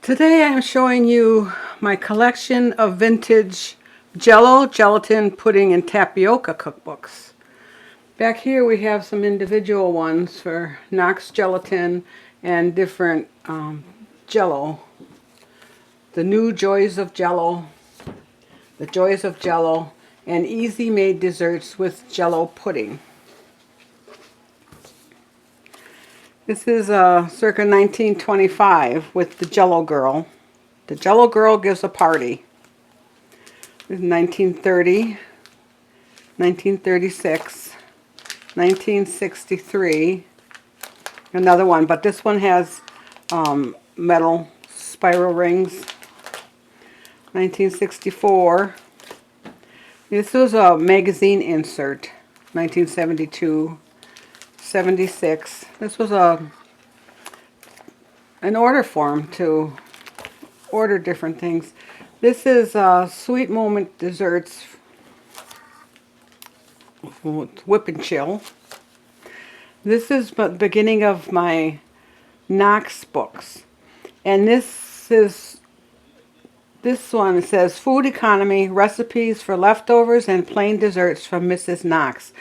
Today I'm showing you my collection of vintage Jello, gelatin, pudding, and tapioca cookbooks. Back here we have some individual ones for Knox Gelatine and different Jello. The New Joys of Jello, the Joys of Jello, and easy made desserts with Jello pudding. This is circa 1925 with the Jello Girl. The Jello Girl gives a party. This is 1930, 1936, 1963. Another one, but this one has metal spiral rings. 1964. This was a magazine insert. 1972. 76. This was an order form to order different things. This is Sweet Moment Desserts Whip and Chill. This is the beginning of my Knox books. And this one says Food Economy, Recipes for Leftovers and Plain Desserts from Mrs. Knox.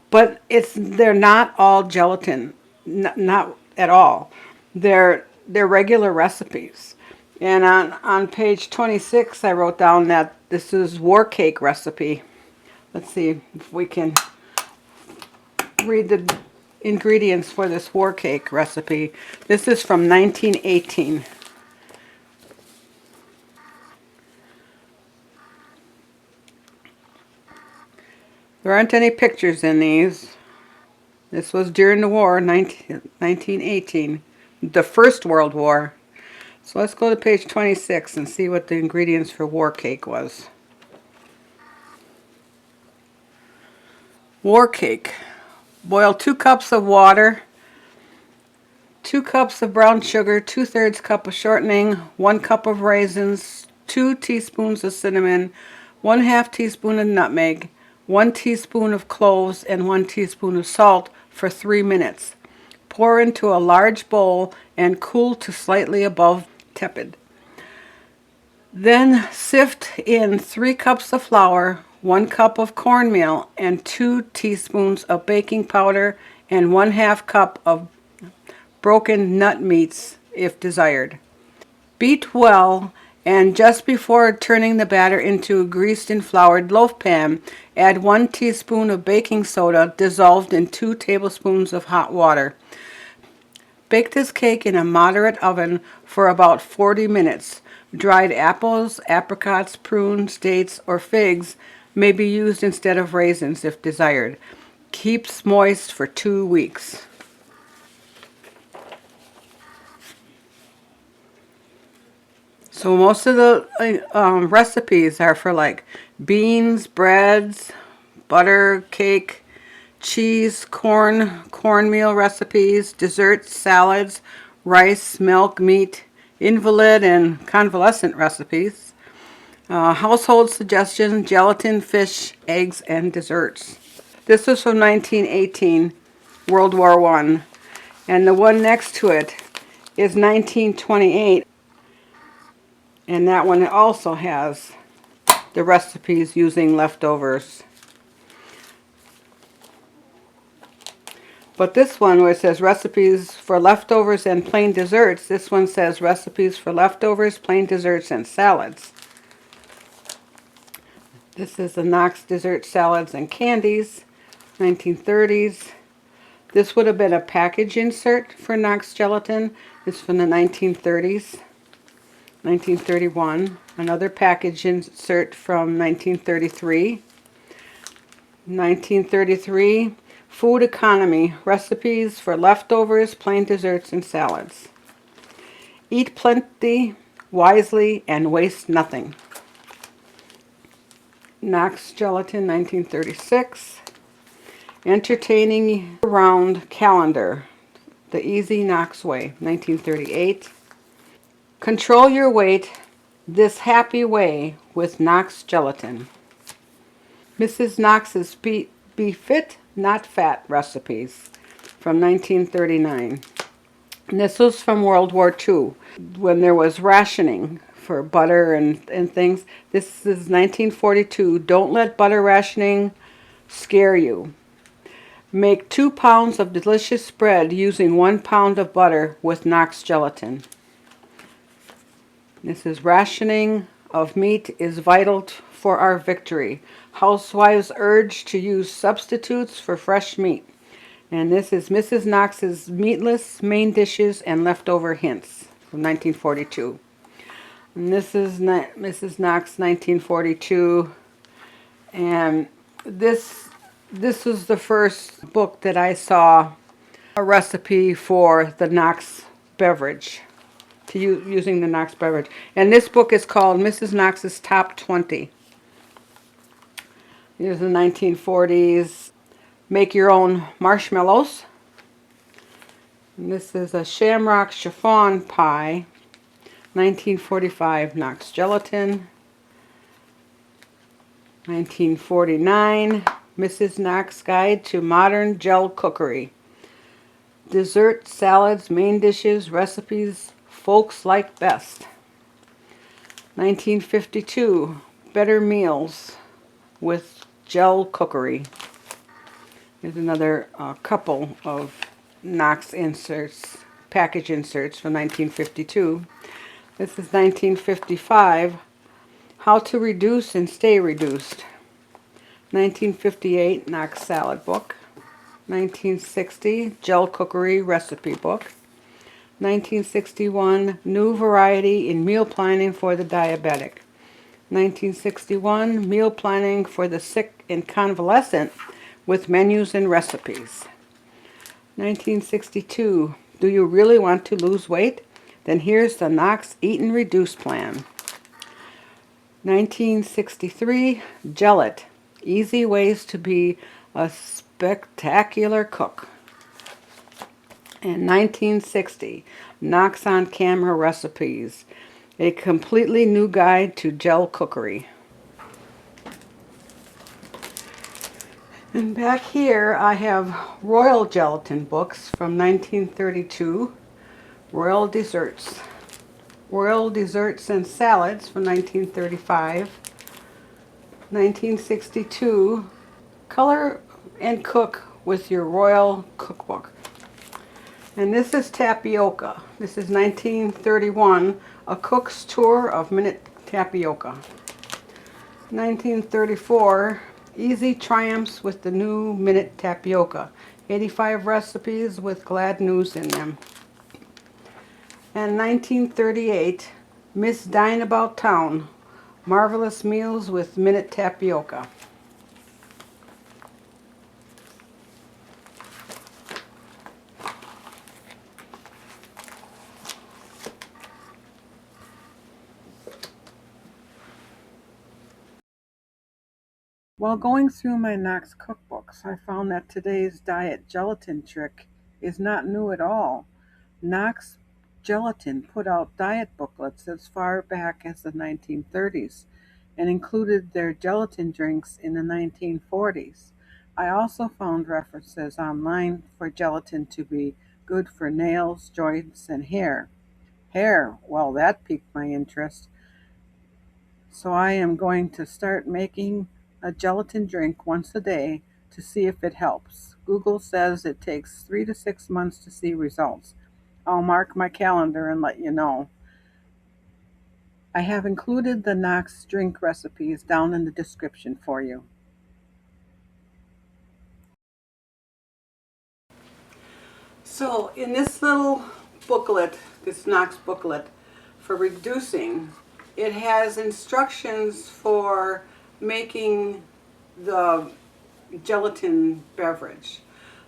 But they're not all gelatin, not at all. They're regular recipes. And on page 26, I wrote down that this is war cake recipe. Let's see if we can read the ingredients for this war cake recipe. This is from 1918. There aren't any pictures in these. This was during the war, 1918, the First World War. So let's go to page 26 and see what the ingredients for war cake was. War cake. Boil 2 cups of water, 2 cups of brown sugar, 2/3 cup of shortening, 1 cup of raisins, 2 teaspoons of cinnamon, 1/2 teaspoon of nutmeg, 1 teaspoon of cloves, and 1 teaspoon of salt for 3 minutes. Pour into a large bowl and cool to slightly above tepid. Then sift in 3 cups of flour, 1 cup of cornmeal, and 2 teaspoons of baking powder, and 1/2 cup of broken nut meats if desired. Beat well, and just before turning the batter into a greased and floured loaf pan, add 1 teaspoon of baking soda dissolved in 2 tablespoons of hot water. Bake this cake in a moderate oven for about 40 minutes. Dried apples, apricots, prunes, dates, or figs may be used instead of raisins if desired. Keeps moist for 2 weeks. So most of the recipes are for like beans, breads, butter, cake, cheese, cornmeal recipes, desserts, salads, rice, milk, meat, invalid and convalescent recipes, household suggestions, gelatin, fish, eggs, and desserts. This was from 1918, World War I. And the one next to it is 1928. And that one also has the recipes using leftovers. But this one where it says recipes for leftovers and plain desserts, this one says recipes for leftovers, plain desserts, and salads. This is the Knox Dessert Salads and Candies, 1930s. This would have been a package insert for Knox Gelatin. It's from the 1930s. 1931, another package insert from 1933. 1933, Food Economy, Recipes for Leftovers, Plain Desserts, and Salads. Eat plenty, wisely, and waste nothing. Knox Gelatin, 1936. Entertaining Round Calendar, The Easy Knox Way, 1938. Control your weight this happy way with Knox Gelatin. Mrs. Knox's Be Fit, Not Fat recipes from 1939. And this was from World War II, when there was rationing for butter and things. This is 1942. Don't let butter rationing scare you. Make 2 pounds of delicious bread using 1 pound of butter with Knox Gelatin. This is rationing of meat is vital for our victory. Housewives urge to use substitutes for fresh meat. And this is Mrs. Knox's meatless main dishes and leftover hints from 1942. And this is Mrs. Knox 1942. And this was the first book that I saw a recipe for the Knox beverage, using the Knox beverage. And this book is called Mrs. Knox's Top 20. These are the 1940s. Make your own marshmallows. And this is a shamrock chiffon pie. 1945 Knox Gelatin. 1949 Mrs. Knox Guide to Modern Gel Cookery. Dessert, salads, main dishes, recipes folks like best. 1952 Better Meals with Gel Cookery. Here's another couple of Knox inserts, package inserts from 1952. This is 1955, How to Reduce and Stay Reduced. 1958, Knox Salad Book. 1960, Gel Cookery Recipe Book. 1961, New Variety in Meal Planning for the Diabetic. 1961, Meal Planning for the Sick and Convalescent with Menus and Recipes. 1962, Do you really want to lose weight? Then here's the Knox Eat and Reduce Plan. 1963, Gelat, Easy Ways to Be a Spectacular Cook. And 1960, Knox on Camera Recipes, a completely new guide to gel cookery. And back here I have Royal Gelatin books from 1932, Royal Desserts. Royal Desserts and Salads from 1935. 1962, Color and Cook with your Royal Cookbook. And this is tapioca. This is 1931, A Cook's Tour of Minute Tapioca. 1934, Easy Triumphs with the New Minute Tapioca. 85 recipes with glad news in them. And 1938, Miss Dine About Town, Marvelous Meals with Minute Tapioca. While going through my Knox cookbooks, I found that today's diet gelatin trick is not new at all. Knox Gelatin put out diet booklets as far back as the 1930s and included their gelatin drinks in the 1940s. I also found references online for gelatin to be good for nails, joints, and hair. Hair, well, that piqued my interest. So I am going to start making a gelatin drink once a day to see if it helps. Google says it takes 3 to 6 months to see results. I'll mark my calendar and let you know. I have included the Knox drink recipes down in the description for you. So in this little booklet, this Knox booklet for reducing, it has instructions for making the gelatin beverage.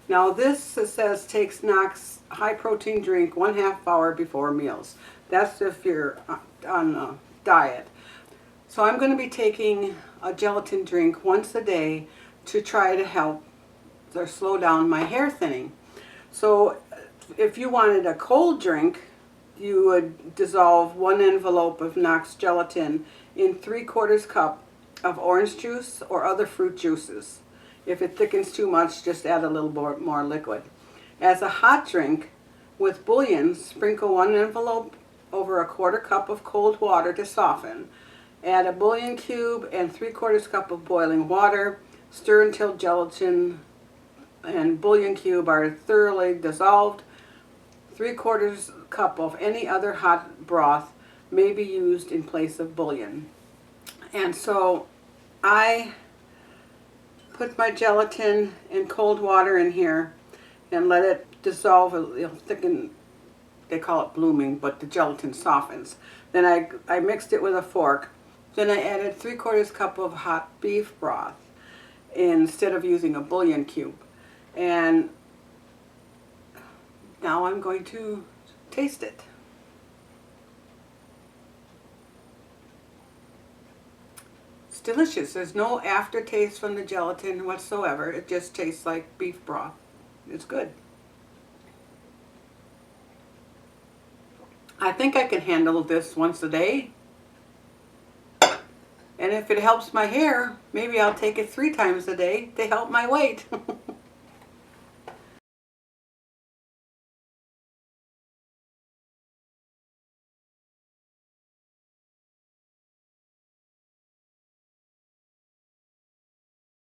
Now this says takes Knox high protein drink 1/2 hour before meals. That's if you're on a diet. So I'm going to be taking a gelatin drink once a day to try to help or slow down my hair thinning. So if you wanted a cold drink, you would dissolve 1 envelope of Knox gelatin in 3/4 cup of orange juice or other fruit juices. If it thickens too much, just add a little more liquid. As a hot drink, With bouillon, sprinkle 1 envelope over a 1/4 cup of cold water to soften. Add a bouillon cube and 3/4 cup of boiling water. Stir until gelatin and bouillon cube are thoroughly dissolved. 3/4 cup of any other hot broth may be used in place of bouillon. And so I put my gelatin and cold water in here and let it dissolve, it'll thicken. They call it blooming, but the gelatin softens. Then I mixed it with a fork. Then I added 3/4 cup of hot beef broth instead of using a bouillon cube. And now I'm going to taste it. It's delicious. There's no aftertaste from the gelatin whatsoever. It just tastes like beef broth. It's good. I think I can handle this once a day. And if it helps my hair, maybe I'll take it 3 times a day to help my weight.